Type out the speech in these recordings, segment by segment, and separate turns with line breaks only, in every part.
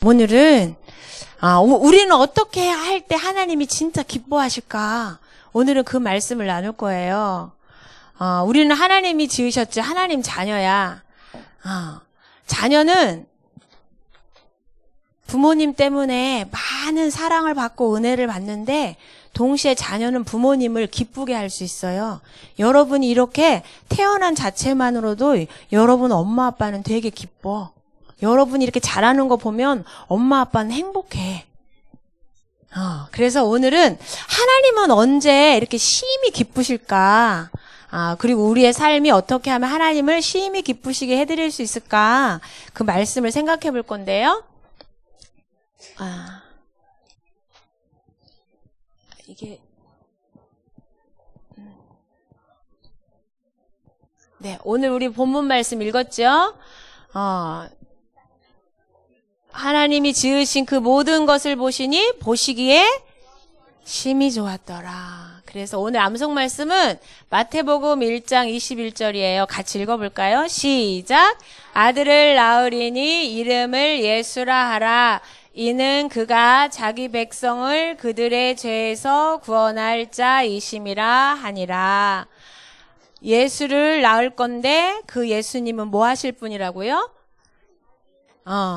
오늘은 우리는 어떻게 할 때 하나님이 진짜 기뻐하실까? 오늘은 그 말씀을 나눌 거예요. 우리는 하나님이 지으셨죠. 하나님 자녀야. 자녀는 부모님 때문에 많은 사랑을 받고 은혜를 받는데 동시에 자녀는 부모님을 기쁘게 할 수 있어요. 여러분이 이렇게 태어난 자체만으로도 여러분 엄마 아빠는 되게 기뻐. 여러분이 이렇게 잘하는 거 보면 엄마 아빠는 행복해. 그래서 오늘은 하나님은 언제 이렇게 심히 기쁘실까? 그리고 우리의 삶이 어떻게 하면 하나님을 심히 기쁘시게 해드릴 수 있을까? 그 말씀을 생각해 볼 건데요. 네, 오늘 우리 본문 말씀 읽었죠? 하나님이 지으신 그 모든 것을 보시니 보시기에 심히 좋았더라. 그래서 오늘 암송 말씀은 마태복음 1장 21절이에요. 같이 읽어볼까요? 시작. 아들을 낳으리니 이름을 예수라 하라. 이는 그가 자기 백성을 그들의 죄에서 구원할 자이심이라 하니라. 예수를 낳을 건데 그 예수님은 뭐 하실 분이라고요?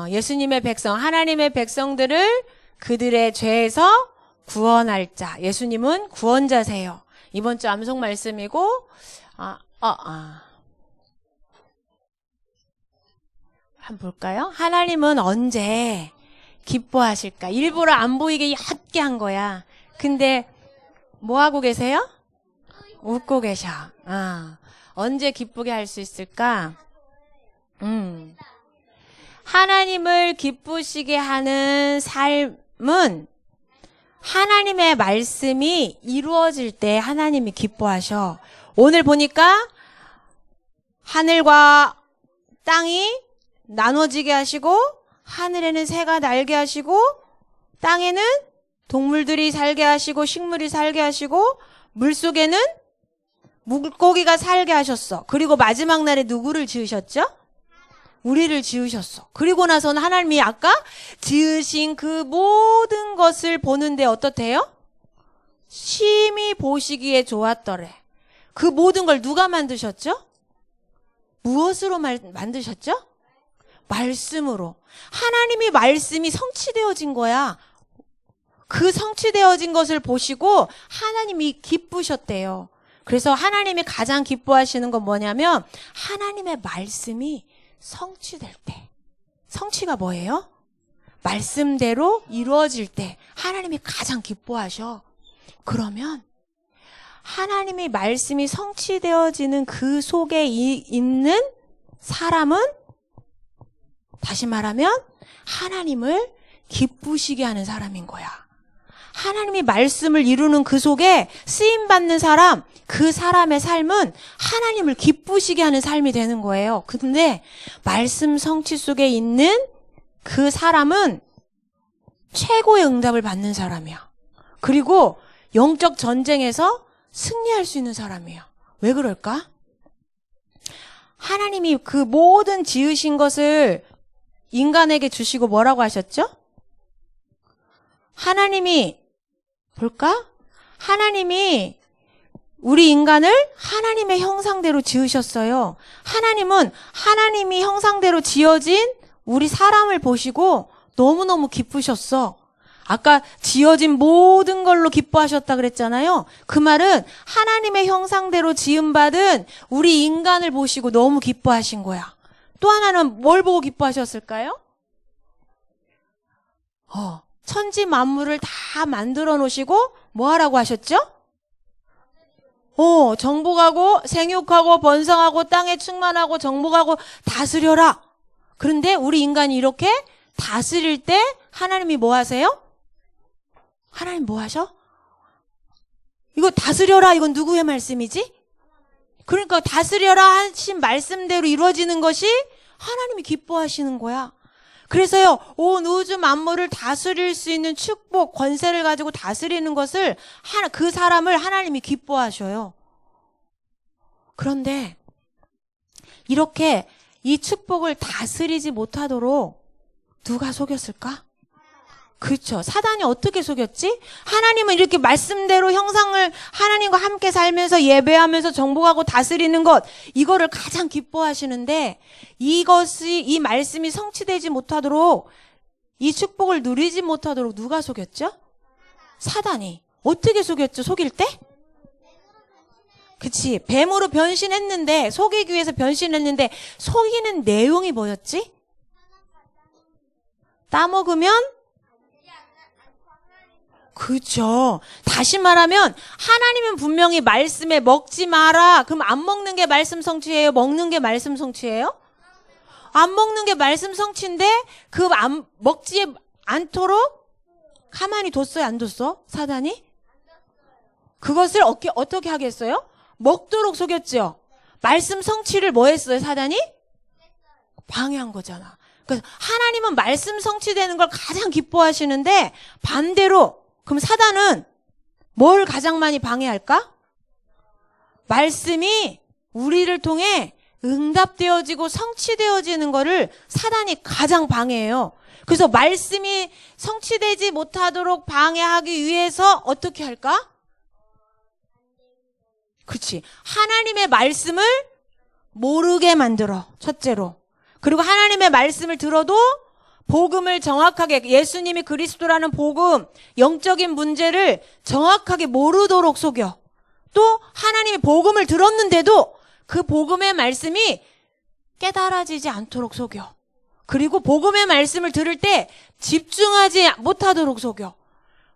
예수님의 백성, 하나님의 백성들을 그들의 죄에서 구원할 자. 예수님은 구원자세요. 이번 주 암송 말씀이고, 한번 볼까요? 하나님은 언제 기뻐하실까? 일부러 안 보이게 얕게 한 거야. 근데 뭐 하고 계세요? 웃고 계셔. 언제 기쁘게 할 수 있을까? 하나님을 기쁘시게 하는 삶은 하나님의 말씀이 이루어질 때 하나님이 기뻐하셔. 오늘 보니까 하늘과 땅이 나눠지게 하시고 하늘에는 새가 날게 하시고 땅에는 동물들이 살게 하시고 식물이 살게 하시고 물속에는 물고기가 살게 하셨어. 그리고 마지막 날에 누구를 지으셨죠? 우리를 지으셨어. 그리고 나서는 하나님이 아까 지으신 그 모든 것을 보는데 어떻대요? 심히 보시기에 좋았더래. 그 모든 걸 누가 만드셨죠? 무엇으로 만드셨죠? 말씀으로. 하나님이 말씀이 성취되어진 거야. 그 성취되어진 것을 보시고 하나님이 기쁘셨대요. 그래서 하나님이 가장 기뻐하시는 건 뭐냐면 하나님의 말씀이 성취될 때. 성취가 뭐예요? 말씀대로 이루어질 때 하나님이 가장 기뻐하셔. 그러면 하나님의 말씀이 성취되어지는 그 속에 있는 사람은 다시 말하면 하나님을 기쁘시게 하는 사람인 거야. 하나님이 말씀을 이루는 그 속에 쓰임받는 사람, 그 사람의 삶은 하나님을 기쁘시게 하는 삶이 되는 거예요. 근데 말씀 성취 속에 있는 그 사람은 최고의 응답을 받는 사람이야. 그리고 영적 전쟁에서 승리할 수 있는 사람이야. 왜 그럴까? 하나님이 그 모든 지으신 것을 인간에게 주시고 뭐라고 하셨죠? 하나님이 볼까? 하나님이 우리 인간을 하나님의 형상대로 지으셨어요. 하나님은 하나님이 형상대로 지어진 우리 사람을 보시고 너무너무 기쁘셨어. 아까 지어진 모든 걸로 기뻐하셨다 그랬잖아요. 그 말은 하나님의 형상대로 지음받은 우리 인간을 보시고 너무 기뻐하신 거야. 또 하나는 뭘 보고 기뻐하셨을까요? 천지 만물을 다 만들어 놓으시고 뭐 하라고 하셨죠? 정복하고 생육하고 번성하고 땅에 충만하고 정복하고 다스려라. 그런데 우리 인간이 이렇게 다스릴 때 하나님이 뭐 하세요? 하나님 뭐 하셔? 이거 다스려라. 이건 누구의 말씀이지? 그러니까 다스려라 하신 말씀대로 이루어지는 것이 하나님이 기뻐하시는 거야. 그래서요, 온 우주 만물을 다스릴 수 있는 축복, 권세를 가지고 다스리는 것을 그 사람을 하나님이 기뻐하셔요. 그런데 이렇게 이 축복을 다스리지 못하도록 누가 속였을까? 그렇죠. 사단이 어떻게 속였지? 하나님은 이렇게 말씀대로 형상을 하나님과 함께 살면서 예배하면서 정복하고 다스리는 것, 이거를 가장 기뻐하시는데 이 말씀이 성취되지 못하도록, 이 축복을 누리지 못하도록 누가 속였죠? 사단이. 어떻게 속였죠? 속일 때? 그치. 뱀으로 변신했는데, 속이기 위해서 변신했는데 속이는 내용이 뭐였지? 따먹으면? 그죠. 다시 말하면 하나님은 분명히 말씀에 먹지 마라. 그럼 안 먹는 게 말씀 성취예요? 먹는 게 말씀 성취예요? 안 먹는 게 말씀 성취인데 먹지 않도록 가만히 뒀어요? 안 뒀어? 사단이? 그것을 어떻게 하겠어요? 먹도록 속였죠. 말씀 성취를 뭐 했어요? 사단이? 방해한 거잖아. 그래서 하나님은 말씀 성취되는 걸 가장 기뻐하시는데 반대로, 그럼 사단은 뭘 가장 많이 방해할까? 말씀이 우리를 통해 응답되어지고 성취되어지는 거를 사단이 가장 방해해요. 그래서 말씀이 성취되지 못하도록 방해하기 위해서 어떻게 할까? 그렇지. 하나님의 말씀을 모르게 만들어. 첫째로. 그리고 하나님의 말씀을 들어도 복음을 정확하게, 예수님이 그리스도라는 복음, 영적인 문제를 정확하게 모르도록 속여. 또 하나님의 복음을 들었는데도 그 복음의 말씀이 깨달아지지 않도록 속여. 그리고 복음의 말씀을 들을 때 집중하지 못하도록 속여.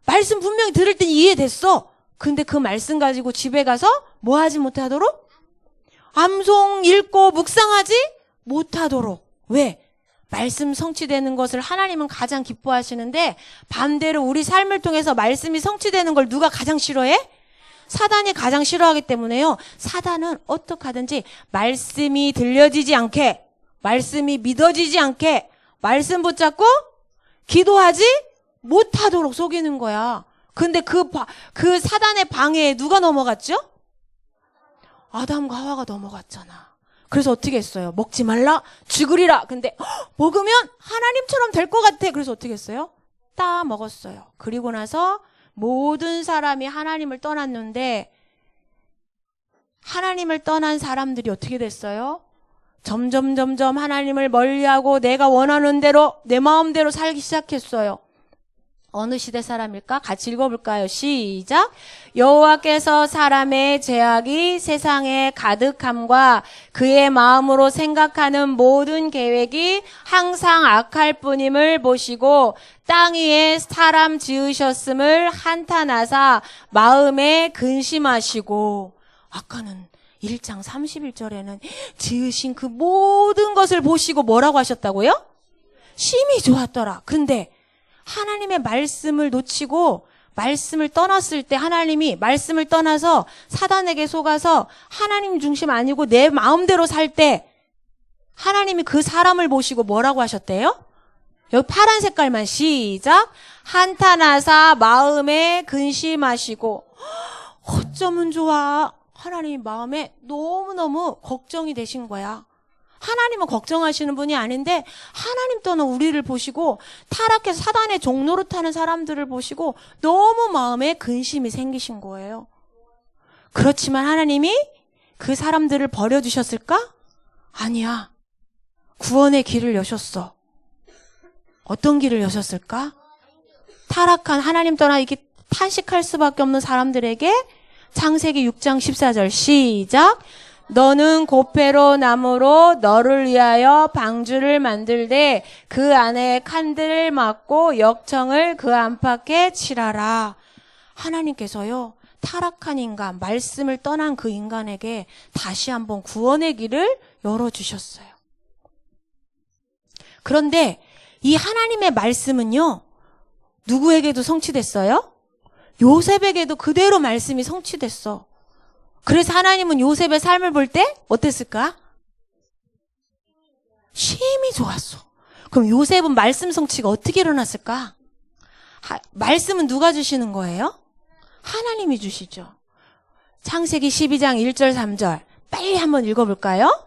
말씀 분명히 들을 땐 이해됐어. 근데 그 말씀 가지고 집에 가서 뭐 하지 못하도록? 암송 읽고 묵상하지 못하도록. 왜? 말씀 성취되는 것을 하나님은 가장 기뻐하시는데 반대로 우리 삶을 통해서 말씀이 성취되는 걸 누가 가장 싫어해? 사단이 가장 싫어하기 때문에요. 사단은 어떻게 하든지 말씀이 들려지지 않게, 말씀이 믿어지지 않게, 말씀 붙잡고 기도하지 못하도록 속이는 거야. 근데 그 사단의 방해에 누가 넘어갔죠? 아담과 하와가 넘어갔잖아. 그래서 어떻게 했어요? 먹지 말라, 죽으리라. 근데 먹으면 하나님처럼 될 것 같아. 그래서 어떻게 했어요? 따 먹었어요. 그리고 나서 모든 사람이 하나님을 떠났는데 하나님을 떠난 사람들이 어떻게 됐어요? 점점 하나님을 멀리하고 내가 원하는 대로 내 마음대로 살기 시작했어요. 어느 시대 사람일까? 같이 읽어볼까요? 시작. 여호와께서 사람의 죄악이 세상에 가득함과 그의 마음으로 생각하는 모든 계획이 항상 악할 뿐임을 보시고 땅 위에 사람 지으셨음을 한탄하사 마음에 근심하시고. 아까는 1장 31절에는 지으신 그 모든 것을 보시고 뭐라고 하셨다고요? 심히 좋았더라. 근데 하나님의 말씀을 놓치고 말씀을 떠났을 때 하나님이 말씀을 떠나서 사단에게 속아서 하나님 중심 아니고 내 마음대로 살 때 하나님이 그 사람을 보시고 뭐라고 하셨대요? 여기 파란 색깔만 시작. 한탄하사 마음에 근심하시고. 어쩌면 좋아. 하나님 마음에 너무너무 걱정이 되신 거야. 하나님은 걱정하시는 분이 아닌데 하나님 떠나 우리를 보시고 타락해서 사단의 종로로 타는 사람들을 보시고 너무 마음에 근심이 생기신 거예요. 그렇지만 하나님이 그 사람들을 버려두셨을까? 아니야. 구원의 길을 여셨어. 어떤 길을 여셨을까? 타락한 하나님 떠나 이게 탄식할 수밖에 없는 사람들에게 창세기 6장 14절 시작. 너는 고페로 나무로 너를 위하여 방주를 만들되 그 안에 칸들을 막고 역청을 그 안팎에 칠하라. 하나님께서요, 타락한 인간, 말씀을 떠난 그 인간에게 다시 한번 구원의 길을 열어주셨어요. 그런데 이 하나님의 말씀은요, 누구에게도 성취됐어요? 요셉에게도 그대로 말씀이 성취됐어. 그래서 하나님은 요셉의 삶을 볼 때 어땠을까? 심히 좋았어. 그럼 요셉은 말씀 성취가 어떻게 일어났을까? 말씀은 누가 주시는 거예요? 하나님이 주시죠. 창세기 12장 1절 3절 빨리 한번 읽어볼까요?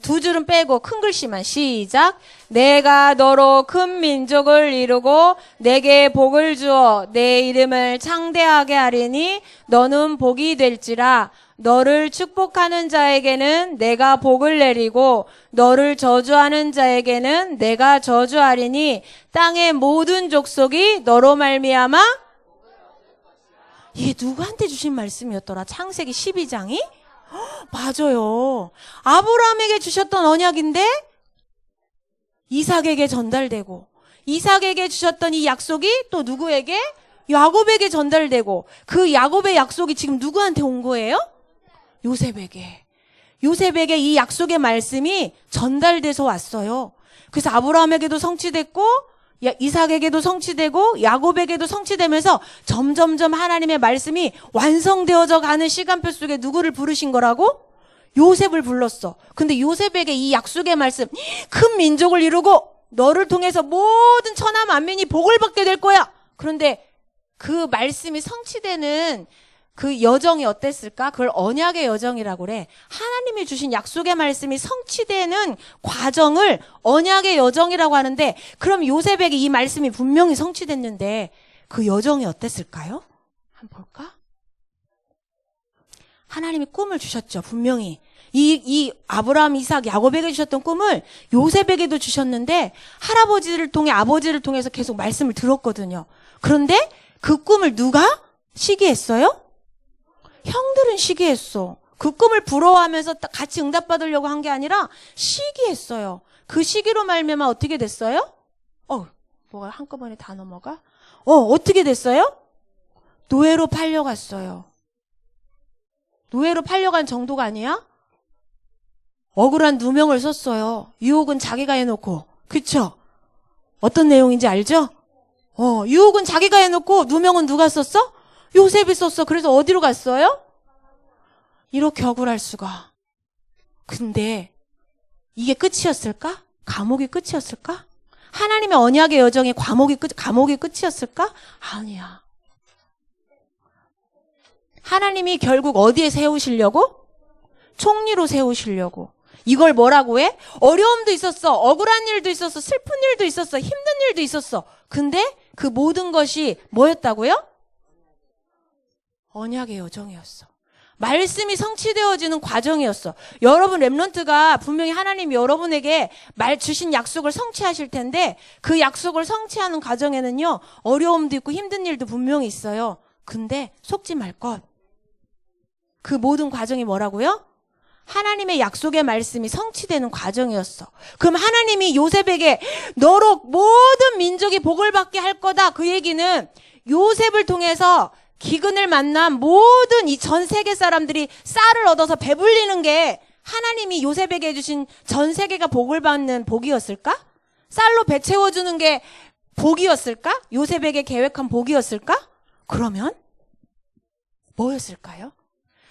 두 줄은 빼고 큰 글씨만 시작. 내가 너로 큰 민족을 이루고 내게 복을 주어 내 이름을 창대하게 하리니 너는 복이 될지라. 너를 축복하는 자에게는 내가 복을 내리고 너를 저주하는 자에게는 내가 저주하리니 땅의 모든 족속이 너로 말미암아. 이게 누구한테 주신 말씀이었더라? 창세기 12장이? 맞아요. 아브라함에게 주셨던 언약인데 이삭에게 전달되고, 이삭에게 주셨던 이 약속이 또 누구에게? 야곱에게 전달되고, 그 야곱의 약속이 지금 누구한테 온 거예요? 요셉에게. 요셉에게 이 약속의 말씀이 전달돼서 왔어요. 그래서 아브라함에게도 성취됐고 이삭에게도 성취되고 야곱에게도 성취되면서 점점점 하나님의 말씀이 완성되어져 가는 시간표 속에 누구를 부르신 거라고? 요셉을 불렀어. 근데 요셉에게 이 약속의 말씀, 큰 민족을 이루고 너를 통해서 모든 천하 만민이 복을 받게 될 거야. 그런데 그 말씀이 성취되는 그 여정이 어땠을까? 그걸 언약의 여정이라고 그래. 하나님이 주신 약속의 말씀이 성취되는 과정을 언약의 여정이라고 하는데, 그럼 요셉에게 이 말씀이 분명히 성취됐는데 그 여정이 어땠을까요? 한번 볼까? 하나님이 꿈을 주셨죠. 분명히. 이 아브라함, 이삭, 야곱에게 주셨던 꿈을 요셉에게도 주셨는데 할아버지를 통해, 아버지를 통해서 계속 말씀을 들었거든요. 그런데 그 꿈을 누가 시기했어요? 형들은 시기했어. 그 꿈을 부러워하면서 같이 응답받으려고 한 게 아니라 시기했어요. 그 시기로 말미암아 어떻게 됐어요? 뭐가 한꺼번에 다 넘어가? 어떻게 됐어요? 노예로 팔려갔어요. 노예로 팔려간 정도가 아니야? 억울한 누명을 썼어요. 유혹은 자기가 해놓고. 그쵸? 어떤 내용인지 알죠? 유혹은 자기가 해놓고 누명은 누가 썼어? 요셉이 썼어. 그래서 어디로 갔어요? 이렇게 억울할 수가. 근데 이게 끝이었을까? 감옥이 끝이었을까? 하나님의 언약의 여정이 감옥이 끝이었을까? 아니야. 하나님이 결국 어디에 세우시려고? 총리로 세우시려고. 이걸 뭐라고 해? 어려움도 있었어. 억울한 일도 있었어. 슬픈 일도 있었어. 힘든 일도 있었어. 근데 그 모든 것이 뭐였다고요? 언약의 여정이었어. 말씀이 성취되어지는 과정이었어. 여러분 렘넌트가 분명히 하나님이 여러분에게 주신 약속을 성취하실 텐데 그 약속을 성취하는 과정에는요, 어려움도 있고 힘든 일도 분명히 있어요. 근데 속지 말 것. 그 모든 과정이 뭐라고요? 하나님의 약속의 말씀이 성취되는 과정이었어. 그럼 하나님이 요셉에게 너로 모든 민족이 복을 받게 할 거다. 그 얘기는 요셉을 통해서 기근을 만난 모든 이 전 세계 사람들이 쌀을 얻어서 배불리는 게 하나님이 요셉에게 해주신 전 세계가 복을 받는 복이었을까? 쌀로 배 채워주는 게 복이었을까? 요셉에게 계획한 복이었을까? 그러면 뭐였을까요?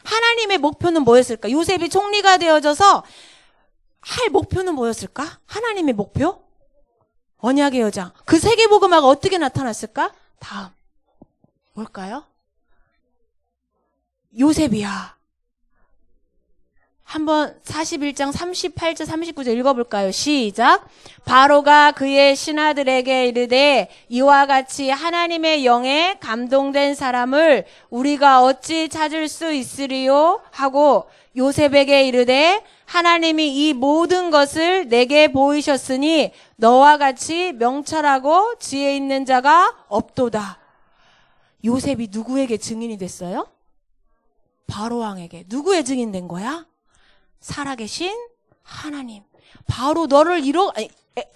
하나님의 목표는 뭐였을까? 요셉이 총리가 되어져서 할 목표는 뭐였을까? 하나님의 목표? 언약의 여정. 그 세계복음화가 어떻게 나타났을까? 다음. 뭘까요? 요셉이야. 한번 41장 38절 39절 읽어볼까요? 시작. 바로가 그의 신하들에게 이르되 이와 같이 하나님의 영에 감동된 사람을 우리가 어찌 찾을 수 있으리요? 하고 요셉에게 이르되 하나님이 이 모든 것을 내게 보이셨으니 너와 같이 명철하고 지혜 있는 자가 없도다. 요셉이 누구에게 증인이 됐어요? 바로왕에게. 누구의 증인된 거야? 살아계신 하나님. 바로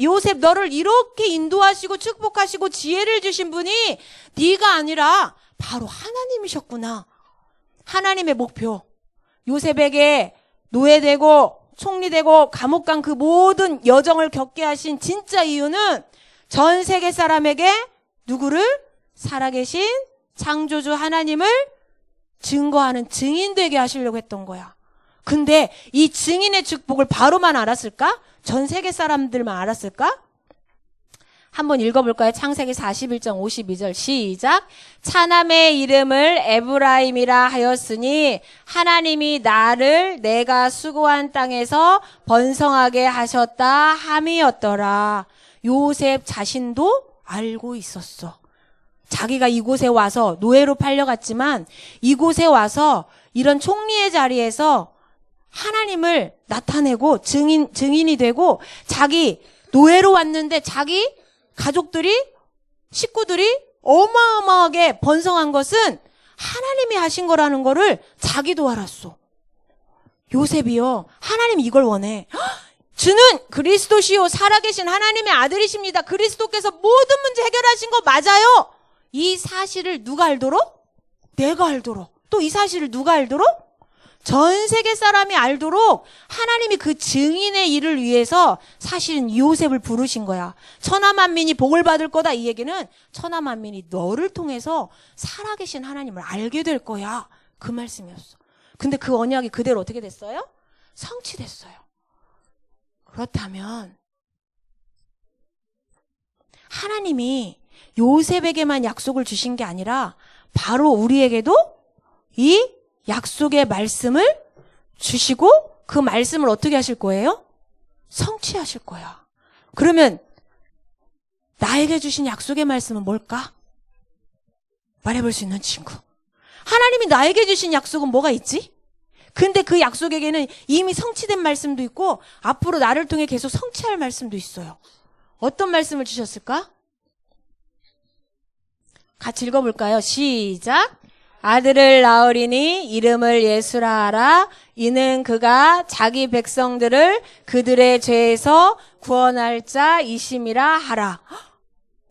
요셉 너를 이렇게 인도하시고 축복하시고 지혜를 주신 분이 네가 아니라 바로 하나님이셨구나. 하나님의 목표. 요셉에게 노예되고 총리되고 감옥 간 그 모든 여정을 겪게 하신 진짜 이유는 전 세계 사람에게 누구를? 살아계신 창조주 하나님을 증거하는 증인 되게 하시려고 했던 거야. 근데 이 증인의 축복을 바로만 알았을까? 전 세계 사람들만 알았을까? 한번 읽어볼까요? 창세기 41장 52절 시작. 차남의 이름을 에브라임이라 하였으니 하나님이 나를 내가 수고한 땅에서 번성하게 하셨다 함이었더라. 요셉 자신도 알고 있었어. 자기가 이곳에 와서 노예로 팔려갔지만 이곳에 와서 이런 총리의 자리에서 하나님을 나타내고 증인이 되고 자기 노예로 왔는데 자기 가족들이 식구들이 어마어마하게 번성한 것은 하나님이 하신 거라는 거를 자기도 알았어. 요셉이요. 하나님 이걸 원해. 주는 그리스도시요 살아계신 하나님의 아들이십니다. 그리스도께서 모든 문제 해결하신 거 맞아요. 이 사실을 누가 알도록? 내가 알도록. 또 이 사실을 누가 알도록? 전 세계 사람이 알도록 하나님이 그 증인의 일을 위해서 사실은 요셉을 부르신 거야. 천하만민이 복을 받을 거다. 이 얘기는 천하만민이 너를 통해서 살아계신 하나님을 알게 될 거야. 그 말씀이었어. 근데 그 언약이 그대로 어떻게 됐어요? 성취됐어요. 그렇다면 하나님이 요셉에게만 약속을 주신 게 아니라 바로 우리에게도 이 약속의 말씀을 주시고 그 말씀을 어떻게 하실 거예요? 성취하실 거야. 그러면 나에게 주신 약속의 말씀은 뭘까? 말해볼 수 있는 친구. 하나님이 나에게 주신 약속은 뭐가 있지? 근데 그 약속에게는 이미 성취된 말씀도 있고 앞으로 나를 통해 계속 성취할 말씀도 있어요. 어떤 말씀을 주셨을까? 같이 읽어볼까요? 시작. 아들을 낳으리니 이름을 예수라 하라. 이는 그가 자기 백성들을 그들의 죄에서 구원할 자이심이라 하라.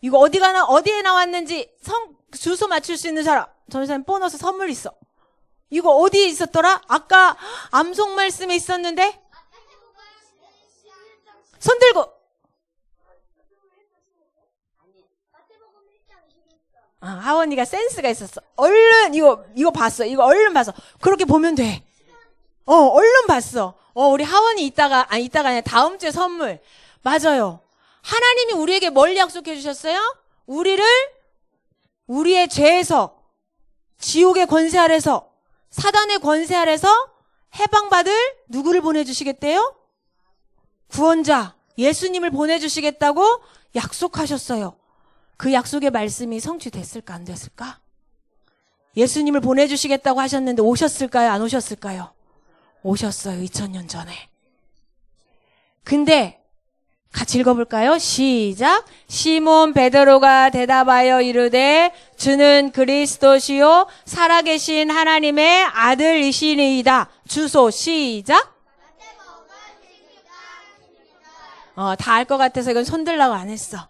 이거 어디에 나왔는지 주소 맞출 수 있는 사람. 전사님 보너스 선물 있어. 이거 어디에 있었더라? 아까 암송 말씀에 있었는데? 손 들고. 하원이가 센스가 있었어. 얼른 이거 봤어. 이거 얼른 봤어. 그렇게 보면 돼. 얼른 봤어. 우리 하원이 이따가 아니라 다음 주에 선물. 맞아요. 하나님이 우리에게 뭘 약속해 주셨어요? 우리의 죄에서, 지옥의 권세 아래서, 사단의 권세 아래서 해방받을 누구를 보내주시겠대요? 구원자, 예수님을 보내주시겠다고 약속하셨어요. 그 약속의 말씀이 성취됐을까 안 됐을까? 예수님을 보내주시겠다고 하셨는데 오셨을까요? 안 오셨을까요? 오셨어요. 2000년 전에. 근데 같이 읽어볼까요? 시작. 시몬 베드로가 대답하여 이르되 주는 그리스도시요 살아계신 하나님의 아들이시니이다. 주소 시작. 다 알 것 같아서 이건 손들라고 안 했어.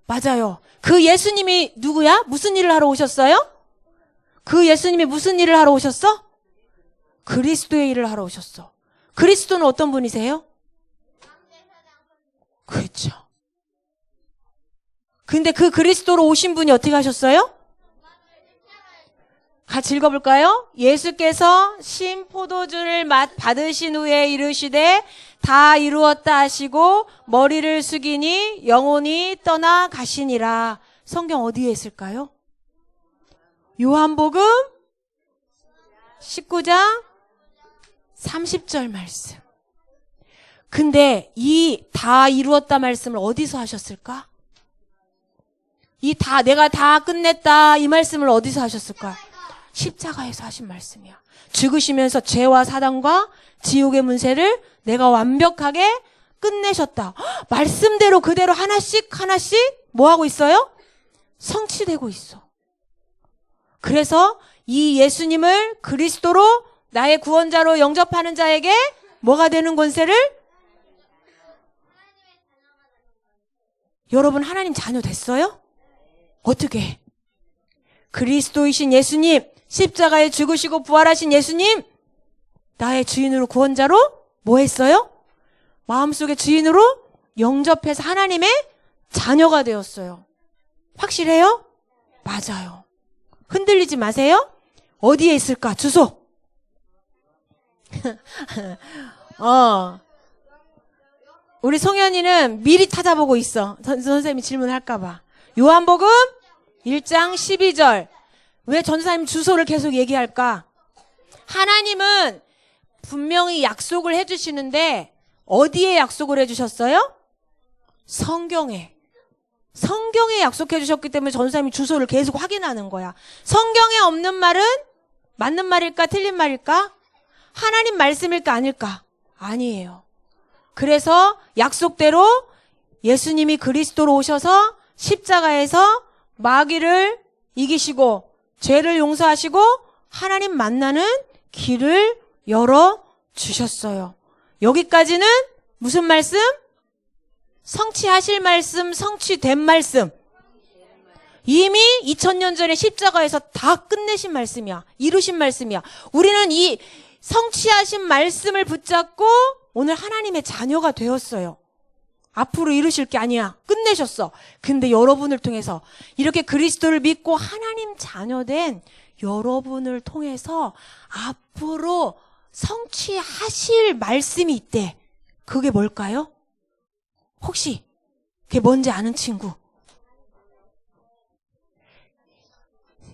맞아요. 그 예수님이 누구야? 무슨 일을 하러 오셨어요? 그 예수님이 무슨 일을 하러 오셨어? 그리스도의 일을 하러 오셨어. 그리스도는 어떤 분이세요? 그렇죠. 근데 그 그리스도로 오신 분이 어떻게 하셨어요? 같이 읽어볼까요? 예수께서 신포도주를 받으신 후에 이르시되 다 이루었다 하시고 머리를 숙이니 영혼이 떠나 가시니라. 성경 어디에 있을까요? 요한복음 19장 30절 말씀. 근데 이 다 이루었다 말씀을 어디서 하셨을까? 내가 다 끝냈다 이 말씀을 어디서 하셨을까? 십자가에서 하신 말씀이야. 죽으시면서 죄와 사단과 지옥의 문세를 내가 완벽하게 끝내셨다. 말씀대로 그대로 하나씩 뭐 하고 있어요? 성취되고 있어. 그래서 이 예수님을 그리스도로 나의 구원자로 영접하는 자에게 뭐가 되는 권세를? 여러분 하나님 자녀 됐어요? 어떻게? 그리스도이신 예수님, 십자가에 죽으시고 부활하신 예수님, 나의 주인으로 구원자로 뭐 했어요? 마음속의 주인으로 영접해서 하나님의 자녀가 되었어요. 확실해요? 맞아요. 흔들리지 마세요. 어디에 있을까? 주소. 우리 송현이는 미리 찾아보고 있어. 선생님이 질문할까봐. 요한복음 1장 12절. 왜 전사님 주소를 계속 얘기할까? 하나님은 분명히 약속을 해주시는데 어디에 약속을 해주셨어요? 성경에. 성경에 약속해 주셨기 때문에 전사님이 주소를 계속 확인하는 거야. 성경에 없는 말은 맞는 말일까 틀린 말일까? 하나님 말씀일까 아닐까? 아니에요. 그래서 약속대로 예수님이 그리스도로 오셔서 십자가에서 마귀를 이기시고 죄를 용서하시고 하나님 만나는 길을 열어주셨어요. 여기까지는 무슨 말씀? 성취하실 말씀, 성취된 말씀. 이미 2000년 전에 십자가에서 다 끝내신 말씀이야. 이루신 말씀이야. 우리는 이 성취하신 말씀을 붙잡고 오늘 하나님의 자녀가 되었어요. 앞으로 이루실 게 아니야. 끝내셨어. 근데 여러분을 통해서 이렇게 그리스도를 믿고 하나님 자녀된 여러분을 통해서 앞으로 성취하실 말씀이 있대. 그게 뭘까요? 혹시 그게 뭔지 아는 친구?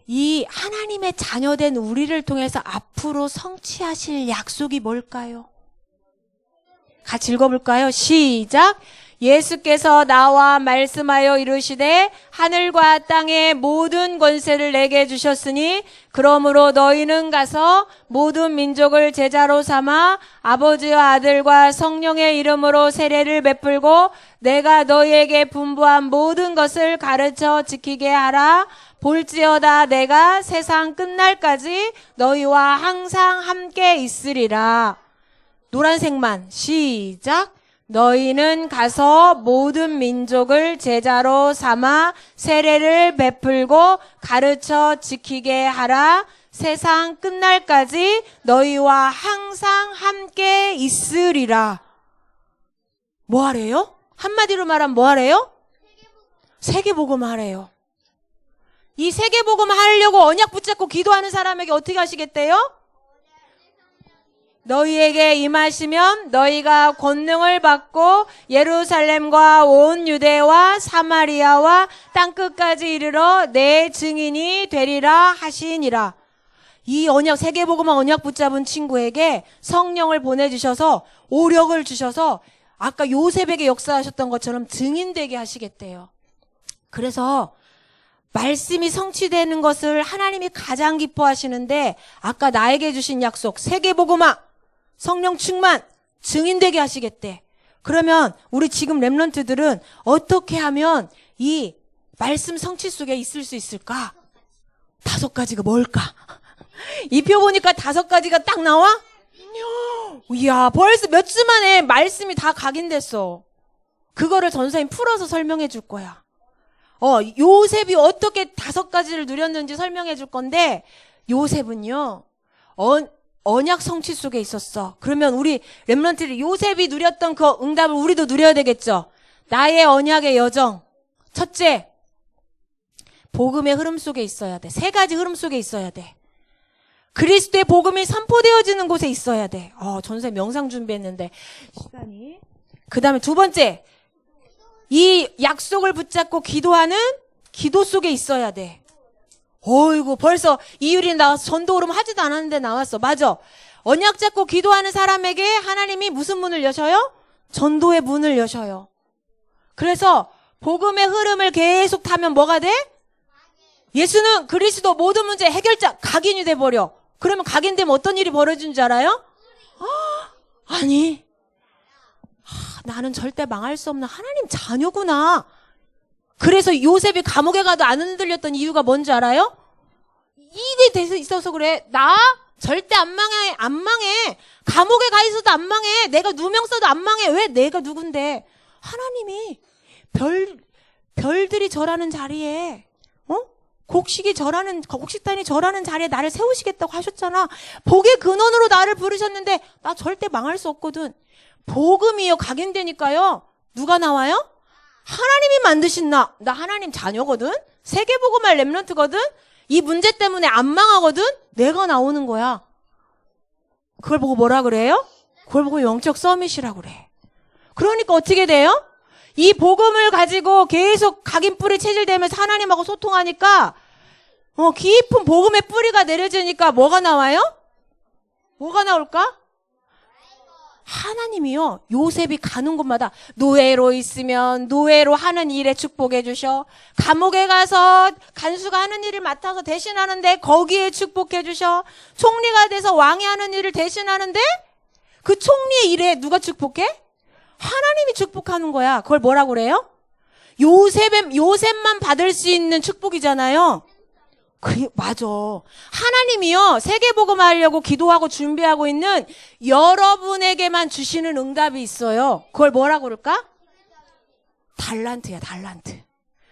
이 하나님의 자녀된 우리를 통해서 앞으로 성취하실 약속이 뭘까요? 같이 읽어볼까요? 시작! 예수께서 나와 말씀하여 이르시되 하늘과 땅의 모든 권세를 내게 주셨으니 그러므로 너희는 가서 모든 민족을 제자로 삼아 아버지와 아들과 성령의 이름으로 세례를 베풀고 내가 너희에게 분부한 모든 것을 가르쳐 지키게 하라. 볼지어다 내가 세상 끝날까지 너희와 항상 함께 있으리라. 노란색만 시작! 너희는 가서 모든 민족을 제자로 삼아 세례를 베풀고 가르쳐 지키게 하라. 세상 끝날까지 너희와 항상 함께 있으리라. 뭐 하래요? 한마디로 말하면 뭐 하래요? 세계복음 하래요. 이 세계복음 하려고 언약 붙잡고 기도하는 사람에게 어떻게 하시겠대요? 너희에게 임하시면 너희가 권능을 받고 예루살렘과 온 유대와 사마리아와 땅끝까지 이르러 내 증인이 되리라 하시니라. 이 언약, 세계복음화 언약 붙잡은 친구에게 성령을 보내주셔서 오력을 주셔서 아까 요셉에게 역사하셨던 것처럼 증인되게 하시겠대요. 그래서 말씀이 성취되는 것을 하나님이 가장 기뻐하시는데 아까 나에게 주신 약속, 세계복음화 성령 충만, 증인되게 하시겠대. 그러면 우리 지금 렘넌트들은 어떻게 하면 이 말씀 성취 속에 있을 수 있을까? 5가지가 뭘까? 이 표 보니까 5가지가 딱 나와? 이야, 벌써 몇 주 만에 말씀이 다 각인됐어. 그거를 전사님 풀어서 설명해 줄 거야. 요셉이 어떻게 5가지를 누렸는지 설명해 줄 건데, 요셉은요, 언약 성취 속에 있었어. 그러면 우리 렘넌트들이 요셉이 누렸던 그 응답을 우리도 누려야 되겠죠. 나의 언약의 여정. 첫째, 복음의 흐름 속에 있어야 돼. 3가지 흐름 속에 있어야 돼. 그리스도의 복음이 선포되어지는 곳에 있어야 돼. 전사님 명상 준비했는데 시간이. 그 다음에 2번째, 이 약속을 붙잡고 기도하는 기도 속에 있어야 돼. 어이구, 벌써 이율이 나와서 전도 오름 하지도 않았는데 나왔어. 맞아. 언약 잡고 기도하는 사람에게 하나님이 무슨 문을 여셔요? 전도의 문을 여셔요. 그래서 복음의 흐름을 계속 타면 뭐가 돼? 예수는 그리스도 모든 문제 해결자, 각인이 돼버려. 그러면 각인되면 어떤 일이 벌어지는 줄 알아요? 아니, 나는 절대 망할 수 없는 하나님 자녀구나. 그래서 요셉이 감옥에 가도 안 흔들렸던 이유가 뭔지 알아요? 일에 대해서 있어서 그래. 나 절대 안 망해. 안 망해. 감옥에 가 있어도 안 망해. 내가 누명 써도 안 망해. 왜? 내가 누군데? 하나님이 별들이 절하는 자리에, 곡식단이 절하는 자리에 나를 세우시겠다고 하셨잖아. 복의 근원으로 나를 부르셨는데 나 절대 망할 수 없거든. 복음이요, 각인되니까요. 누가 나와요? 하나님이 만드신 나 하나님 자녀거든. 세계복음할 렘넌트거든. 이 문제 때문에 안 망하거든. 내가 나오는 거야. 그걸 보고 뭐라 그래요? 그걸 보고 영적 서밋이라고 그래. 그러니까 어떻게 돼요? 이 복음을 가지고 계속 각인 뿌리 체질되면서 하나님하고 소통하니까 깊은 복음의 뿌리가 내려지니까 뭐가 나와요? 뭐가 나올까? 하나님이요. 요셉이 가는 곳마다 노예로 있으면 노예로 하는 일에 축복해 주셔. 감옥에 가서 간수가 하는 일을 맡아서 대신하는데 거기에 축복해 주셔. 총리가 돼서 왕이 하는 일을 대신하는데 그 총리의 일에 누가 축복해? 하나님이 축복하는 거야. 그걸 뭐라고 그래요? 요셉만 받을 수 있는 축복이잖아요. 맞아. 하나님이요, 세계복음 하려고 기도하고 준비하고 있는 여러분에게만 주시는 응답이 있어요. 그걸 뭐라고 그럴까? 달란트야, 달란트.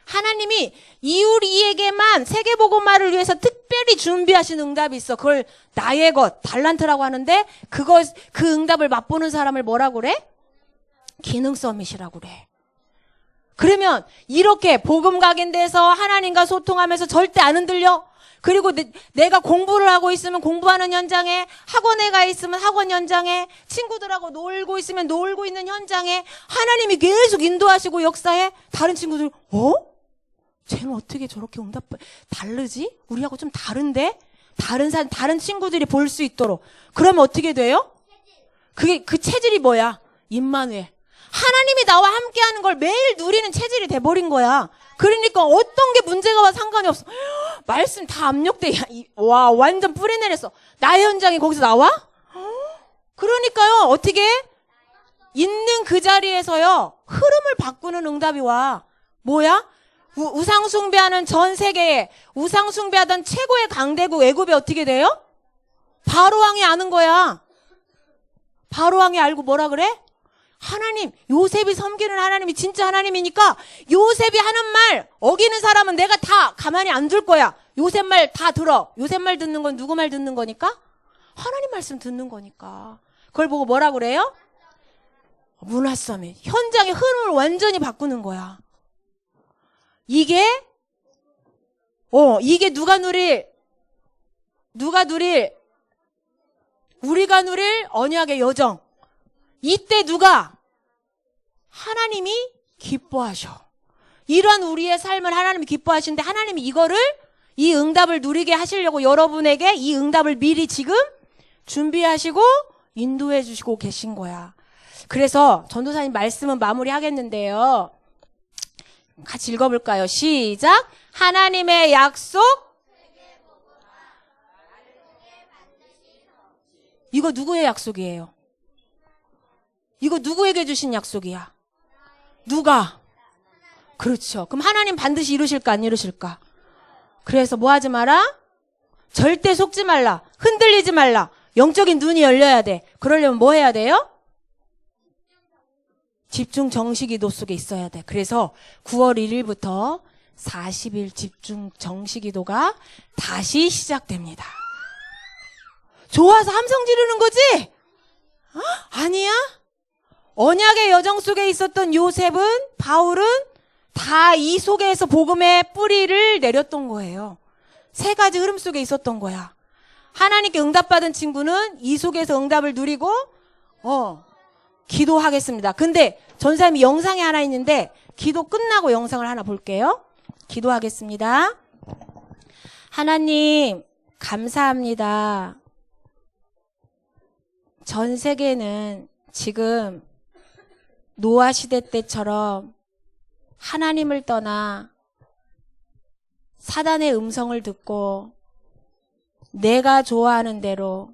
하나님이 이에게만 세계복음화를 위해서 특별히 준비하신 응답이 있어. 그걸 나의 것, 달란트라고 하는데, 그 응답을 맛보는 사람을 뭐라고 그래? 기능 서밋이라고 그래. 그러면 이렇게 복음 각인돼서 하나님과 소통하면서 절대 안 흔들려. 그리고 내가 공부를 하고 있으면 공부하는 현장에, 학원에 가 있으면 학원 현장에, 친구들하고 놀고 있으면 놀고 있는 현장에 하나님이 계속 인도하시고 역사해. 다른 친구들 쟤는 어떻게 저렇게 응답 다르지? 우리하고 좀 다른데? 다른 친구들이 볼 수 있도록. 그러면 어떻게 돼요? 그 체질이 뭐야? 임마누엘. 하나님이 나와 함께하는 걸 매일 누리는 체질이 돼버린 거야. 그러니까 어떤 게 문제가 와 상관이 없어. 말씀 다 압력돼. 와, 완전 뿌리 내렸어. 나의 현장이 거기서 나와? 그러니까요, 어떻게? 있는 그 자리에서요, 흐름을 바꾸는 응답이 와. 뭐야? 우상숭배하는 전 세계에 우상숭배하던 최고의 강대국 애굽이 어떻게 돼요? 바로왕이 아는 거야. 바로왕이 알고 뭐라 그래? 하나님, 요셉이 섬기는 하나님이 진짜 하나님이니까 요셉이 하는 말 어기는 사람은 내가 다 가만히 안 둘 거야. 요셉 말 다 들어. 요셉 말 듣는 건 누구 말 듣는 거니까? 하나님 말씀 듣는 거니까. 그걸 보고 뭐라 그래요? 문화 서밋. 현장의 흐름을 완전히 바꾸는 거야. 이게 누가 누릴 우리가 누릴 언약의 여정. 이때 누가? 하나님이 기뻐하셔. 이러한 우리의 삶을 하나님이 기뻐하시는데 하나님이 이 응답을 누리게 하시려고 여러분에게 이 응답을 미리 지금 준비하시고 인도해 주시고 계신 거야. 그래서 전도사님 말씀은 마무리하겠는데요. 같이 읽어볼까요? 시작. 하나님의 약속. 이거 누구의 약속이에요? 이거 누구에게 주신 약속이야? 누가? 그렇죠. 그럼 하나님 반드시 이루실까 안 이루실까? 그래서 뭐 하지 마라? 절대 속지 말라. 흔들리지 말라. 영적인 눈이 열려야 돼. 그러려면 뭐 해야 돼요? 집중 정시기도 속에 있어야 돼. 그래서 9월 1일부터 40일 집중 정시기도가 다시 시작됩니다. 좋아서 함성 지르는 거지? 아니야? 언약의 여정 속에 있었던 요셉은, 바울은 다 이 속에서 복음의 뿌리를 내렸던 거예요. 세 가지 흐름 속에 있었던 거야. 하나님께 응답받은 친구는 이 속에서 응답을 누리고 기도하겠습니다. 근데 전사님이 영상이 하나 있는데 기도 끝나고 영상을 하나 볼게요. 기도하겠습니다. 하나님 감사합니다. 전 세계는 지금 노아 시대 때처럼 하나님을 떠나 사단의 음성을 듣고 내가 좋아하는 대로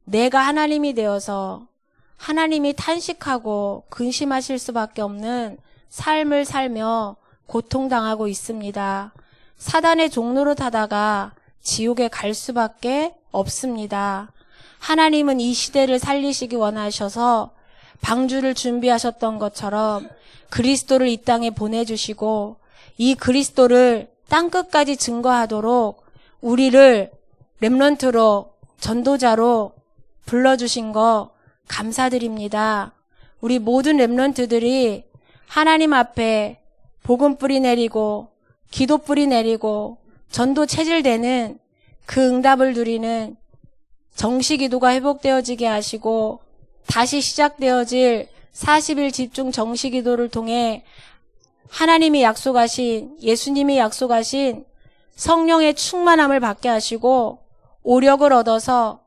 내가 하나님이 되어서 하나님이 탄식하고 근심하실 수밖에 없는 삶을 살며 고통당하고 있습니다. 사단의 종로로 타다가 지옥에 갈 수밖에 없습니다. 하나님은 이 시대를 살리시기 원하셔서 방주를 준비하셨던 것처럼 그리스도를 이 땅에 보내주시고 이 그리스도를 땅끝까지 증거하도록 우리를 렘넌트로 전도자로 불러주신 거 감사드립니다. 우리 모든 렘넌트들이 하나님 앞에 복음 뿌리 내리고 기도 뿌리 내리고 전도 체질되는 그 응답을 누리는 정시기도가 회복되어지게 하시고 다시 시작되어질 40일 집중 정시 기도를 통해 하나님이 약속하신, 예수님이 약속하신 성령의 충만함을 받게 하시고 오력을 얻어서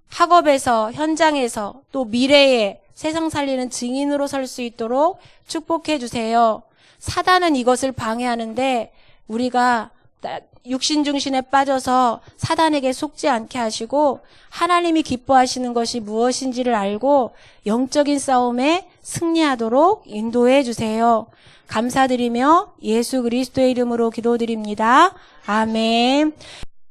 학업에서, 현장에서, 또 미래에 세상 살리는 증인으로 설 수 있도록 축복해 주세요. 사단은 이것을 방해하는데 우리가 육신중신에 빠져서 사단에게 속지 않게 하시고 하나님이 기뻐하시는 것이 무엇인지를 알고 영적인 싸움에 승리하도록 인도해 주세요. 감사드리며 예수 그리스도의 이름으로 기도드립니다. 아멘.